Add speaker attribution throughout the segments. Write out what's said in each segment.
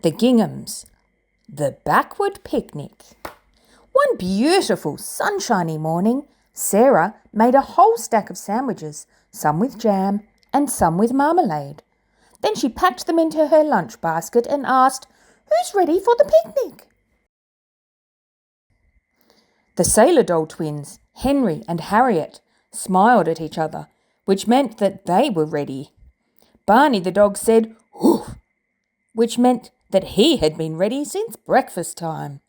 Speaker 1: The Ginghams, the backward picnic. One beautiful sunshiny morning, Sarah made a whole stack of sandwiches, some with jam and some with marmalade. Then she packed them into her lunch basket and asked, "Who's ready for the picnic?" The Sailor Doll twins, Henry and Harriet, smiled at each other, which meant that they were ready. Barney the dog said, "Woof," which meant that he had been ready since breakfast time.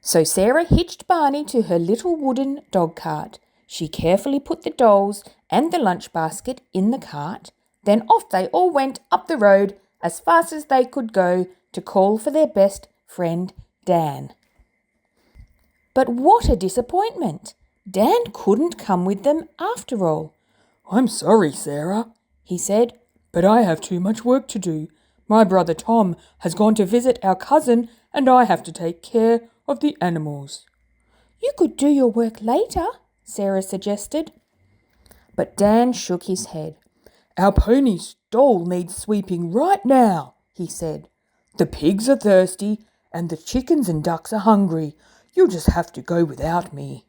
Speaker 1: So Sarah hitched Barney to her little wooden dog cart. She carefully put the dolls and the lunch basket in the cart. Then off they all went up the road as fast as they could go to call for their best friend, Dan. But what a disappointment! Dan couldn't come with them after all.
Speaker 2: "I'm sorry, Sarah," he said, "but I have too much work to do. My brother Tom has gone to visit our cousin and I have to take care of the animals."
Speaker 1: "You could do your work later," Sarah suggested. But Dan shook his head.
Speaker 2: "Our pony stall needs sweeping right now," he said. "The pigs are thirsty and the chickens and ducks are hungry. You'll just have to go without me."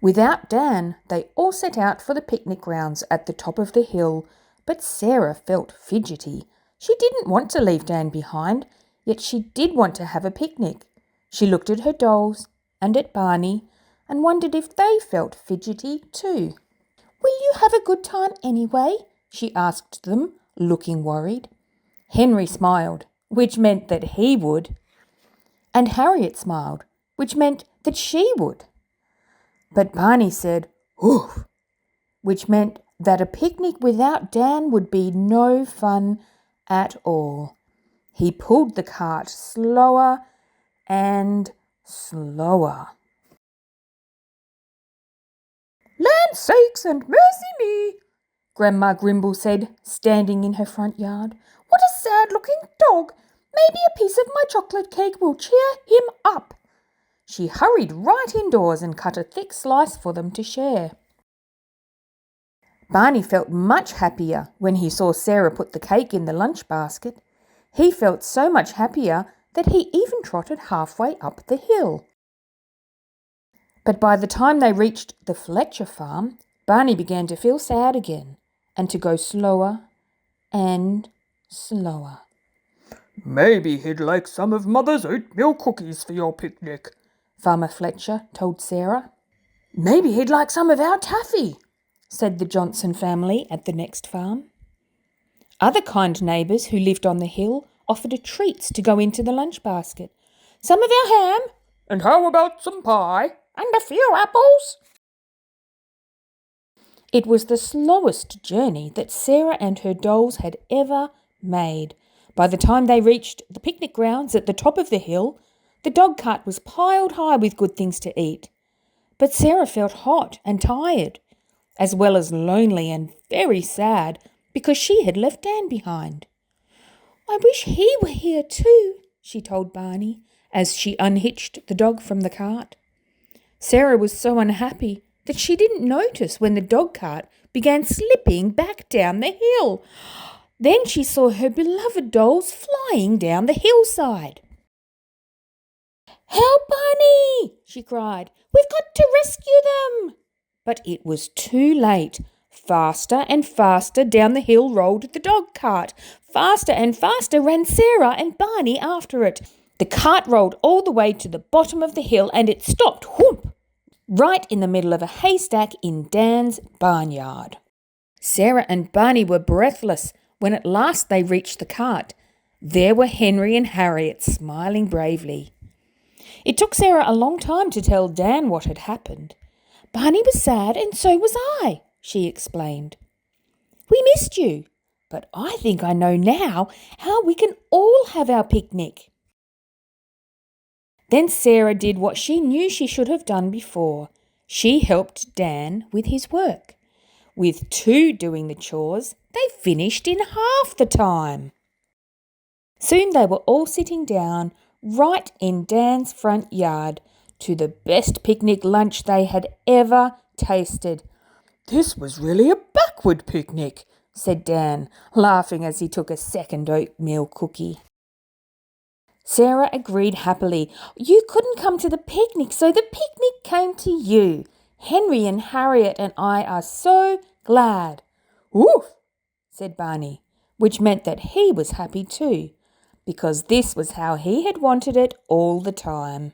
Speaker 1: Without Dan, they all set out for the picnic grounds at the top of the hill, but Sarah felt fidgety. She didn't want to leave Dan behind, yet she did want to have a picnic. She looked at her dolls and at Barney and wondered if they felt fidgety too. "Will you have a good time anyway?" she asked them, looking worried. Henry smiled, which meant that he would. And Harriet smiled, which meant that she would. But Barney said, "Oof," which meant that a picnic without Dan would be no fun at all. He pulled the cart slower and slower. "Land sakes and mercy me," Grandma Grimble said, standing in her front yard. "What a sad-looking dog! Maybe a piece of my chocolate cake will cheer him up." She hurried right indoors and cut a thick slice for them to share. Barney felt much happier when he saw Sarah put the cake in the lunch basket. He felt so much happier that he even trotted halfway up the hill. But by the time they reached the Fletcher farm, Barney began to feel sad again and to go slower and slower.
Speaker 2: "Maybe he'd like some of Mother's oatmeal cookies for your picnic,"
Speaker 1: Farmer Fletcher told Sarah. "Maybe he'd like some of our taffy," said the Johnson family at the next farm. Other kind neighbours who lived on the hill offered treats to go into the lunch basket. "Some of our ham."
Speaker 2: "And how about some pie?"
Speaker 1: "And a few apples." It was the slowest journey that Sarah and her dolls had ever made. By the time they reached the picnic grounds at the top of the hill, the dog cart was piled high with good things to eat. But Sarah felt hot and tired, as well as lonely and very sad because she had left Dan behind. "I wish he were here too," she told Barney as she unhitched the dog from the cart. Sarah was so unhappy that she didn't notice when the dog cart began slipping back down the hill. Then she saw her beloved dolls flying down the hillside. "Help, Barney!" she cried. "We've got to rescue them!" But it was too late. Faster and faster down the hill rolled the dog cart. Faster and faster ran Sarah and Barney after it. The cart rolled all the way to the bottom of the hill and it stopped, whoop, right in the middle of a haystack in Dan's barnyard. Sarah and Barney were breathless when at last they reached the cart. There were Henry and Harriet smiling bravely. It took Sarah a long time to tell Dan what had happened. "Barney was sad and so was I," she explained. "We missed you, but I think I know now how we can all have our picnic." Then Sarah did what she knew she should have done before. She helped Dan with his work. With two doing the chores, they finished in half the time. Soon they were all sitting down right in Dan's front yard to the best picnic lunch they had ever tasted.
Speaker 2: "This was really a backward picnic,"
Speaker 1: said Dan, laughing as he took a second oatmeal cookie. Sarah agreed happily. You couldn't come to the picnic, so the picnic came to you. Henry and Harriet and I are so glad. Oof, said Barney, which meant that he was happy too, because this was how he had wanted it all the time.